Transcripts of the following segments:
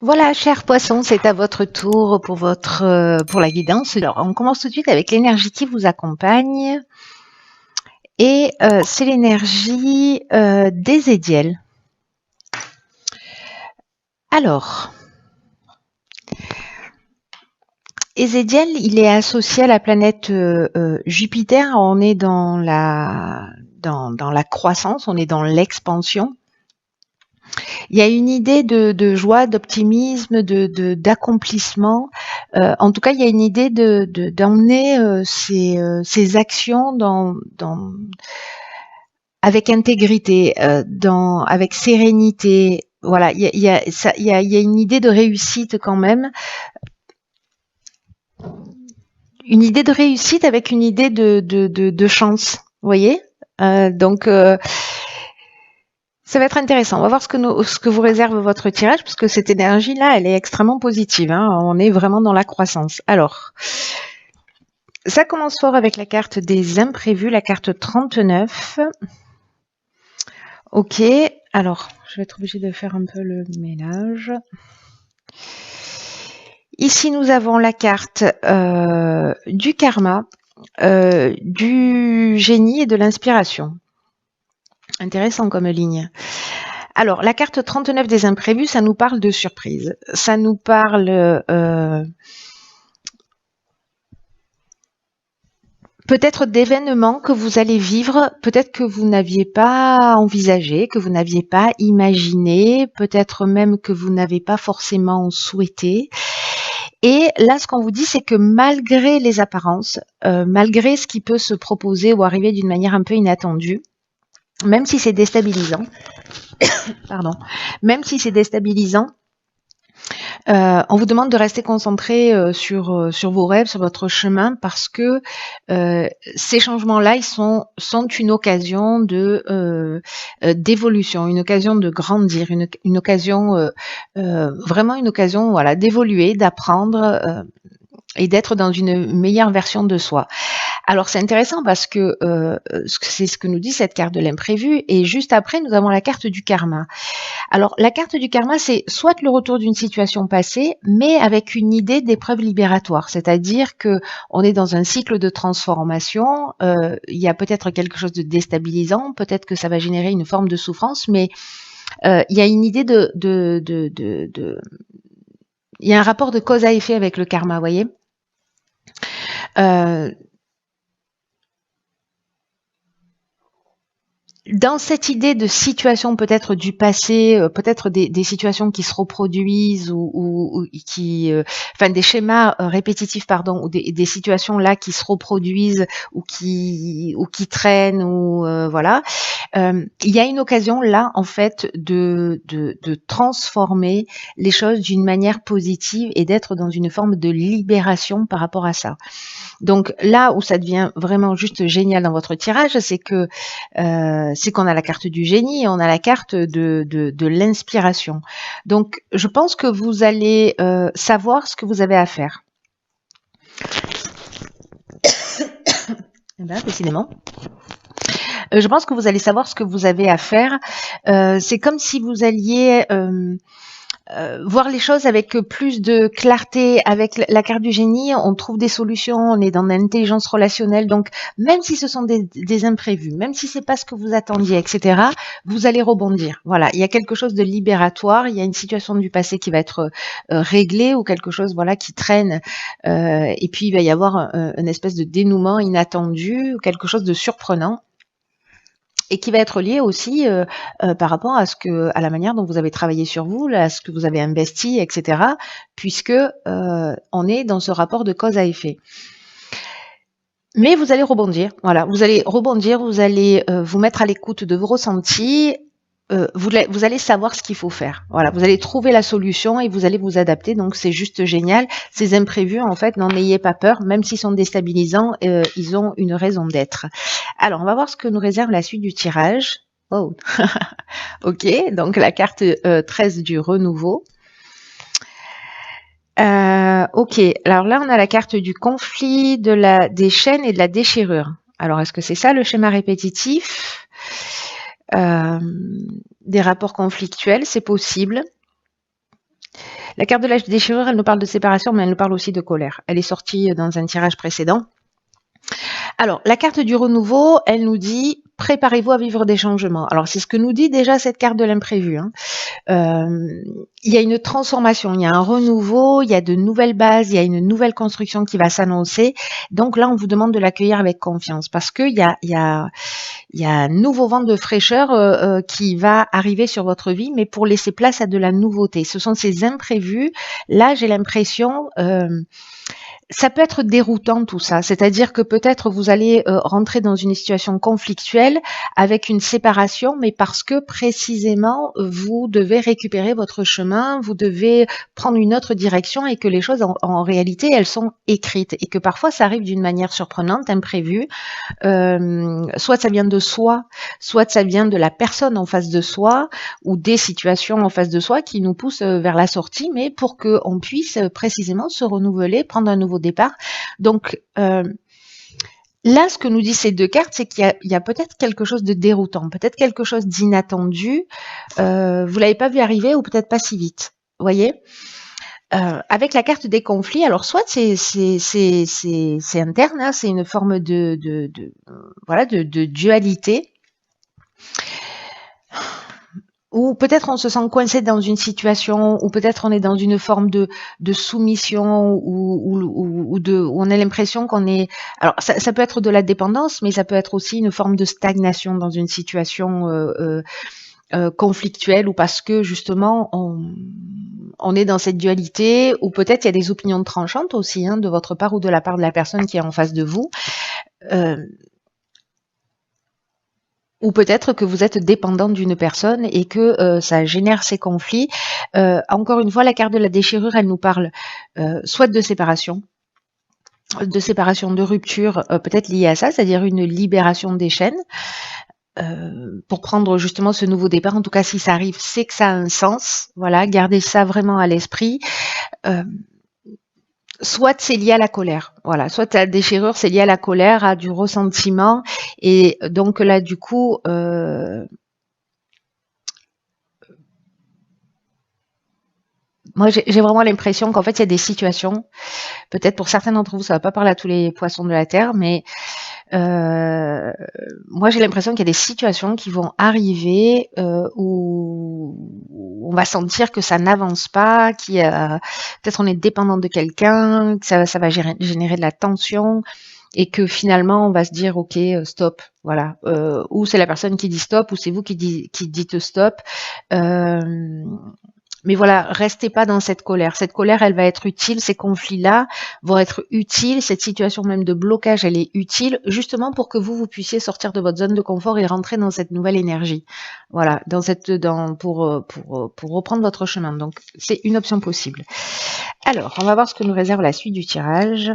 Voilà, cher poisson, c'est à votre tour pour pour la guidance. Alors, on commence tout de suite avec l'énergie qui vous accompagne et c'est l'énergie des Édiels. Alors, Ézédiel, il est associé à la planète Jupiter. On est dans dans la croissance, on est dans l'expansion. Il y a une idée de joie, d'optimisme, d'accomplissement. En tout cas, il y a une idée d'emmener ces actions avec intégrité, avec sérénité. Voilà, il y a une idée de réussite quand même, une idée de réussite avec une idée de chance. Vous voyez, donc ça va être intéressant. On va voir ce que vous réserve votre tirage, parce que cette énergie-là, elle est extrêmement positive. Hein. On est vraiment dans la croissance. Alors, ça commence fort avec la carte des imprévus, la carte 39. Ok, alors, je vais être obligée de faire un peu le ménage. Ici, nous avons la carte du karma, du génie et de l'inspiration. Intéressant comme ligne. Alors, la carte 39 des imprévus, ça nous parle de surprise. Ça nous parle peut-être d'événements que vous allez vivre, peut-être que vous n'aviez pas envisagé, que vous n'aviez pas imaginé, peut-être même que vous n'avez pas forcément souhaité. Et là, ce qu'on vous dit, c'est que malgré les apparences, malgré ce qui peut se proposer ou arriver d'une manière un peu inattendue, même si c'est déstabilisant, pardon, même si c'est déstabilisant, on vous demande de rester concentré sur vos rêves, sur votre chemin, parce que ces changements-là, ils sont une occasion d'évolution, une occasion de grandir, une occasion vraiment une occasion, voilà, d'évoluer, d'apprendre et d'être dans une meilleure version de soi. Alors c'est intéressant parce que c'est ce que nous dit cette carte de l'imprévu, et juste après nous avons la carte du karma. Alors la carte du karma, c'est soit le retour d'une situation passée, mais avec une idée d'épreuve libératoire, c'est-à-dire que on est dans un cycle de transformation. Il y a peut-être quelque chose de déstabilisant, peut-être que ça va générer une forme de souffrance, mais il y a une idée il y a un rapport de cause à effet avec le karma, vous voyez. Euh, Dans cette idée de situation peut-être du passé, peut-être des situations qui se reproduisent ou qui, enfin des schémas répétitifs, pardon, ou des situations là qui se reproduisent ou qui traînent ou voilà. Il y a une occasion là en fait de transformer les choses d'une manière positive et d'être dans une forme de libération par rapport à ça. Donc là où ça devient vraiment juste génial dans votre tirage, c'est qu'on a la carte du génie et on a la carte de l'inspiration. Donc je pense que vous allez savoir ce que vous avez à faire. Eh ben, décidément. Je pense que vous allez savoir ce que vous avez à faire. C'est comme si vous alliez voir les choses avec plus de clarté. Avec la carte du génie, on trouve des solutions, on est dans l'intelligence relationnelle. Donc, même si ce sont des imprévus, même si c'est pas ce que vous attendiez, etc., vous allez rebondir. Voilà, il y a quelque chose de libératoire, il y a une situation du passé qui va être réglée ou quelque chose, voilà, qui traîne. Et puis, il va y avoir une espèce de dénouement inattendu, quelque chose de surprenant, et qui va être lié aussi par rapport à la manière dont vous avez travaillé sur vous, à ce que vous avez investi, etc. Puisque on est dans ce rapport de cause à effet. Mais vous allez rebondir, voilà, vous allez rebondir, vous allez vous mettre à l'écoute de vos ressentis. Vous allez savoir ce qu'il faut faire. Voilà, vous allez trouver la solution et vous allez vous adapter. Donc c'est juste génial. Ces imprévus, en fait, n'en ayez pas peur, même s'ils sont déstabilisants, ils ont une raison d'être. Alors, on va voir ce que nous réserve la suite du tirage. Oh, ok. Donc la carte 13 du renouveau. Ok. Alors là, on a la carte du conflit, des chaînes et de la déchirure. Alors, est-ce que c'est ça le schéma répétitif? Des rapports conflictuels, c'est possible. La carte de la déchirure, elle nous parle de séparation, mais elle nous parle aussi de colère. Elle est sortie dans un tirage précédent. Alors, la carte du renouveau, elle nous dit « Préparez-vous à vivre des changements ». Alors, c'est ce que nous dit déjà cette carte de l'imprévu. Hein. Il y a une transformation, il y a un renouveau, il y a de nouvelles bases, il y a une nouvelle construction qui va s'annoncer. Donc là, on vous demande de l'accueillir avec confiance parce qu'il y a un nouveau vent de fraîcheur qui va arriver sur votre vie, mais pour laisser place à de la nouveauté. Ce sont ces imprévus. Là, j'ai l'impression... ça peut être déroutant tout ça, c'est-à-dire que peut-être vous allez rentrer dans une situation conflictuelle avec une séparation, mais parce que précisément vous devez récupérer votre chemin, vous devez prendre une autre direction et que les choses en réalité elles sont écrites et que parfois ça arrive d'une manière surprenante, imprévue, soit ça vient de soi, soit ça vient de la personne en face de soi ou des situations en face de soi qui nous poussent vers la sortie, mais pour qu'on puisse précisément se renouveler, prendre un nouveau départ. Donc là, ce que nous disent ces deux cartes, c'est qu'il y a peut-être quelque chose de déroutant, peut-être quelque chose d'inattendu. Vous l'avez pas vu arriver ou peut-être pas si vite. Vous voyez, avec la carte des conflits, alors soit c'est interne, hein, c'est une forme de dualité. Ou peut-être on se sent coincé dans une situation, ou peut-être on est dans une forme de soumission, ou on a l'impression qu'on est... Alors ça peut être de la dépendance, mais ça peut être aussi une forme de stagnation dans une situation conflictuelle, ou parce que justement on est dans cette dualité, ou peut-être il y a des opinions tranchantes aussi, hein, de votre part ou de la part de la personne qui est en face de vous. Ou peut-être que vous êtes dépendant d'une personne et que ça génère ces conflits. Encore une fois, la carte de la déchirure, elle nous parle soit de séparation, de rupture, peut-être liée à ça, c'est-à-dire une libération des chaînes, pour prendre justement ce nouveau départ. En tout cas, si ça arrive, c'est que ça a un sens. Voilà, gardez ça vraiment à l'esprit. Soit c'est lié à la colère, voilà, soit la déchirure c'est lié à la colère, à du ressentiment, et donc là du coup, moi j'ai vraiment l'impression qu'en fait il y a des situations, peut-être pour certains d'entre vous ça va pas parler à tous les poissons de la terre, mais moi j'ai l'impression qu'il y a des situations qui vont arriver où on va sentir que ça n'avance pas, peut-être on est dépendant de quelqu'un, que ça va générer de la tension et que finalement on va se dire ok stop, voilà, ou c'est la personne qui dit stop ou c'est vous qui dites stop. Mais voilà, restez pas dans cette colère. Cette colère, elle va être utile. Ces conflits-là vont être utiles. Cette situation même de blocage, elle est utile justement pour que vous puissiez sortir de votre zone de confort et rentrer dans cette nouvelle énergie. Voilà, pour reprendre votre chemin. Donc, c'est une option possible. Alors, on va voir ce que nous réserve la suite du tirage.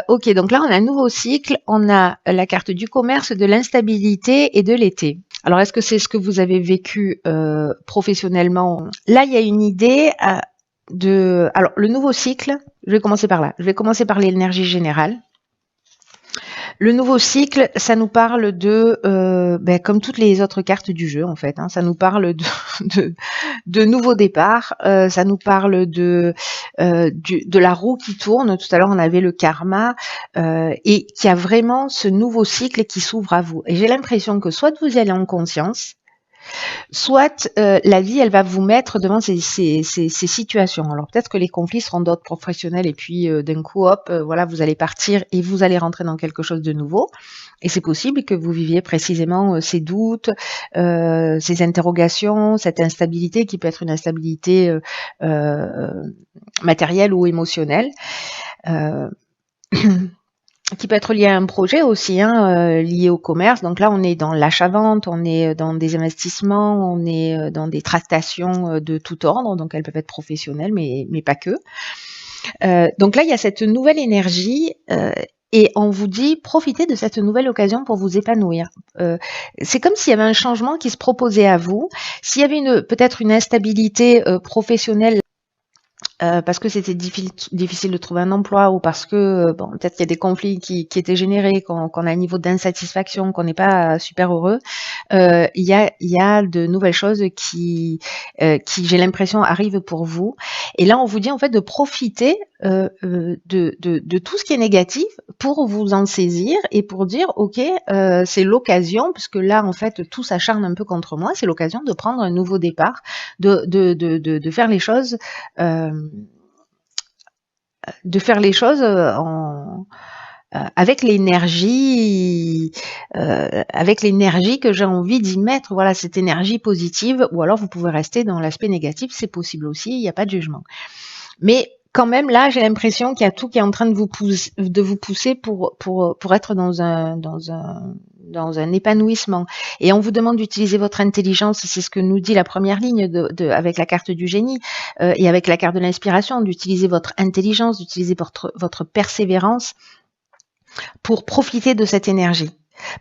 Ok, donc là, on a un nouveau cycle. On a la carte du commerce, de l'instabilité et de l'été. Alors, est-ce que c'est ce que vous avez vécu professionnellement? Là, il y a une idée Alors, le nouveau cycle, je vais commencer par là. Je vais commencer par l'énergie générale. Le nouveau cycle, ça nous parle de, comme toutes les autres cartes du jeu en fait, hein, ça nous parle de nouveaux départs, ça nous parle de la roue qui tourne. Tout à l'heure on avait le karma et qu'il y a vraiment ce nouveau cycle qui s'ouvre à vous. Et j'ai l'impression que soit vous y allez en conscience, soit la vie, elle va vous mettre devant ces situations. Alors peut-être que les conflits seront d'autres professionnels et puis d'un coup, hop, voilà, vous allez partir et vous allez rentrer dans quelque chose de nouveau. Et c'est possible que vous viviez précisément ces doutes, ces interrogations, cette instabilité qui peut être une instabilité matérielle ou émotionnelle. Qui peut être lié à un projet aussi, hein, lié au commerce. Donc là, on est dans l'achat-vente, on est dans des investissements, on est dans des tractations de tout ordre. Donc elles peuvent être professionnelles, mais pas que. Donc là, il y a cette nouvelle énergie et on vous dit profitez de cette nouvelle occasion pour vous épanouir. C'est comme s'il y avait un changement qui se proposait à vous. S'il y avait peut-être une instabilité professionnelle, parce que c'était difficile de trouver un emploi ou parce que bon, peut-être qu'il y a des conflits qui étaient générés, qu'on a un niveau d'insatisfaction, qu'on n'est pas super heureux, il y a de nouvelles choses qui j'ai l'impression, arrivent pour vous. Et là, on vous dit en fait de profiter de tout ce qui est négatif pour vous en saisir et pour dire, OK, c'est l'occasion, puisque là, en fait, tout s'acharne un peu contre moi, c'est l'occasion de prendre un nouveau départ, de faire les choses avec l'énergie que j'ai envie d'y mettre. Voilà, cette énergie positive. Ou alors vous pouvez rester dans l'aspect négatif, c'est possible aussi. Il n'y a pas de jugement. Mais quand même, là, j'ai l'impression qu'il y a tout qui est en train de vous pousser pour être dans un épanouissement. Et on vous demande d'utiliser votre intelligence, c'est ce que nous dit la première ligne avec la carte du génie et avec la carte de l'inspiration, d'utiliser votre intelligence, d'utiliser votre persévérance pour profiter de cette énergie.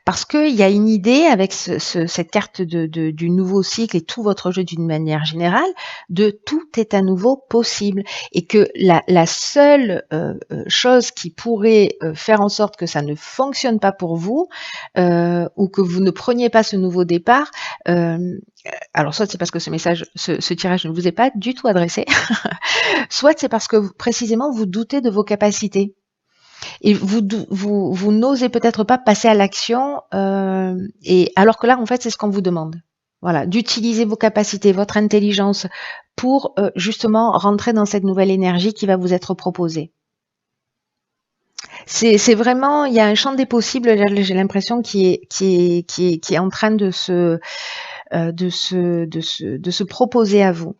Parce qu'il y a une idée avec cette carte du nouveau cycle et tout votre jeu d'une manière générale, de tout est à nouveau possible. Et que la seule chose qui pourrait faire en sorte que ça ne fonctionne pas pour vous, ou que vous ne preniez pas ce nouveau départ, alors soit c'est parce que ce tirage ne vous est pas du tout adressé, soit c'est parce que précisément vous doutez de vos capacités. Et vous n'osez peut-être pas passer à l'action, et alors que là, en fait, c'est ce qu'on vous demande. Voilà, d'utiliser vos capacités, votre intelligence pour justement rentrer dans cette nouvelle énergie qui va vous être proposée. C'est vraiment, il y a un champ des possibles, j'ai l'impression, qui est en train de se proposer à vous.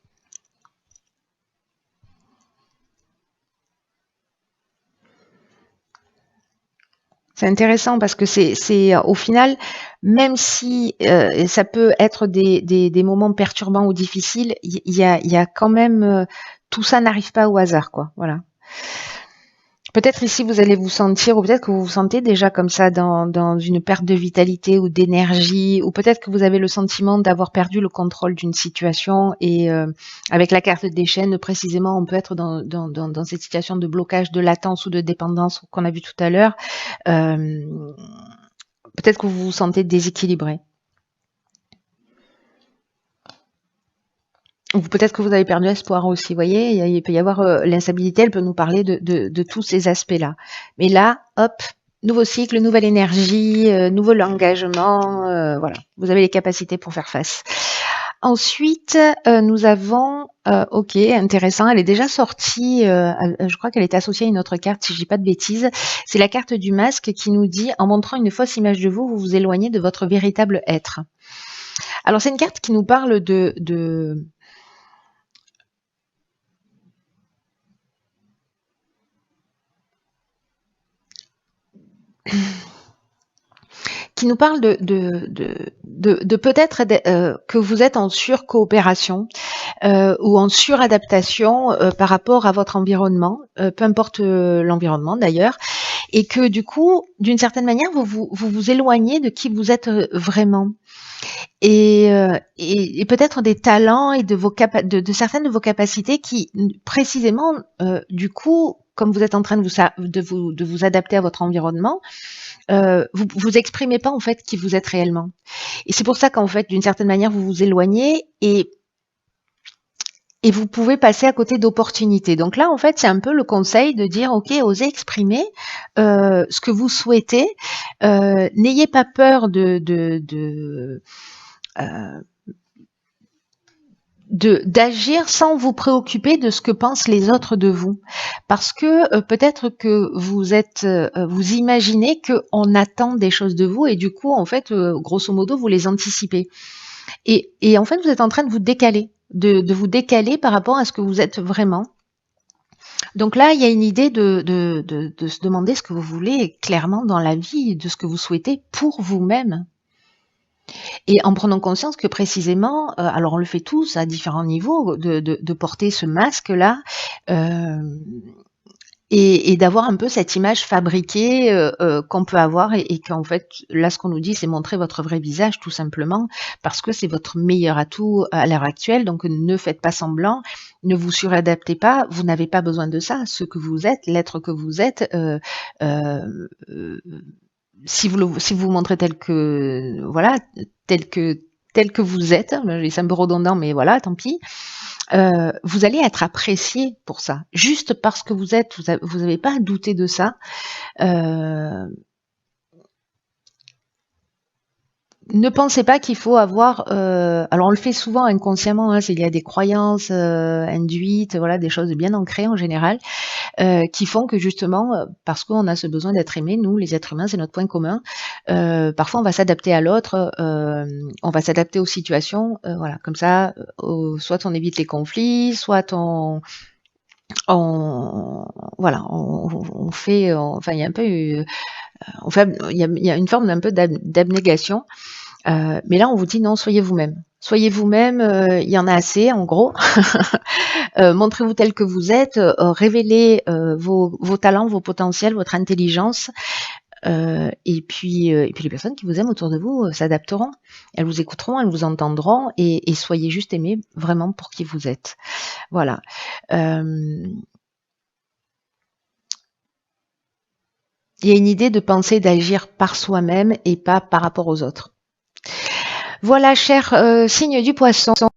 C'est intéressant parce que c'est au final, même si ça peut être des moments perturbants ou difficiles, il y a quand même, tout ça n'arrive pas au hasard, quoi. Voilà. Peut-être ici vous allez vous sentir, ou peut-être que vous vous sentez déjà comme ça dans une perte de vitalité ou d'énergie, ou peut-être que vous avez le sentiment d'avoir perdu le contrôle d'une situation, et avec la carte des chaînes, précisément, on peut être dans cette situation de blocage, de latence ou de dépendance qu'on a vu tout à l'heure. Peut-être que vous vous sentez déséquilibré. Ou peut-être que vous avez perdu espoir aussi, vous voyez, il peut y avoir l'instabilité, elle peut nous parler de tous ces aspects-là. Mais là, hop, nouveau cycle, nouvelle énergie, nouveau engagement, voilà, vous avez les capacités pour faire face. Ensuite, nous avons, ok, intéressant, elle est déjà sortie, je crois qu'elle est associée à une autre carte, si je dis pas de bêtises, c'est la carte du masque qui nous dit, en montrant une fausse image de vous, vous vous éloignez de votre véritable être. Alors c'est une carte qui nous parle qui nous parle de peut-être que vous êtes en surcoopération ou en suradaptation par rapport à votre environnement, peu importe l'environnement d'ailleurs, et que du coup, d'une certaine manière, vous éloignez de qui vous êtes vraiment. Et peut-être des talents et de certaines de vos capacités qui, précisément, du coup, comme vous êtes en train de vous adapter à votre environnement, vous exprimez pas en fait qui vous êtes réellement. Et c'est pour ça qu'en fait, d'une certaine manière, vous vous éloignez et vous pouvez passer à côté d'opportunités. Donc là, en fait, c'est un peu le conseil de dire, ok, osez exprimer ce que vous souhaitez. N'ayez pas peur d'agir sans vous préoccuper de ce que pensent les autres de vous, parce que peut-être que vous imaginez qu'on attend des choses de vous et du coup en fait grosso modo vous les anticipez et en fait vous êtes en train de vous décaler, de vous décaler par rapport à ce que vous êtes vraiment. Donc là il y a une idée de se demander ce que vous voulez clairement dans la vie, de ce que vous souhaitez pour vous-même. Et en prenant conscience que précisément, alors on le fait tous à différents niveaux, de porter ce masque-là, et d'avoir un peu cette image fabriquée qu'on peut avoir et qu'en fait, là, ce qu'on nous dit, c'est montrer votre vrai visage, tout simplement, parce que c'est votre meilleur atout à l'heure actuelle. Donc, ne faites pas semblant, ne vous suradaptez pas. Vous n'avez pas besoin de ça. Ce que vous êtes, l'être que vous êtes, euh, euh, si vous montrez tel que, voilà, tel que tel que vous êtes, c'est un peu redondant, mais voilà, tant pis. Vous allez être apprécié pour ça. Juste parce que vous êtes, vous n'avez pas à douter de ça. Euh, Ne pensez pas qu'il faut avoir. Alors on le fait souvent inconsciemment. Hein, il y a des croyances induites, voilà, des choses bien ancrées en général, qui font que justement, parce qu'on a ce besoin d'être aimé, nous, les êtres humains, c'est notre point commun. Parfois, on va s'adapter à l'autre, on va s'adapter aux situations, voilà, comme ça, soit on évite les conflits, soit on voilà, on fait, enfin, il y a un peu, on fait, il y a une forme d'un peu d'abnégation. Mais là, on vous dit non, soyez vous-même. Soyez vous-même, il y en a assez, en gros. Montrez-vous tel que vous êtes, révélez vos talents, vos potentiels, votre intelligence. Et puis les personnes qui vous aiment autour de vous s'adapteront. Elles vous écouteront, elles vous entendront et soyez juste aimés vraiment pour qui vous êtes. Voilà. Euh, il y a une idée de penser, d'agir par soi-même et pas par rapport aux autres. Voilà, cher signe du poisson.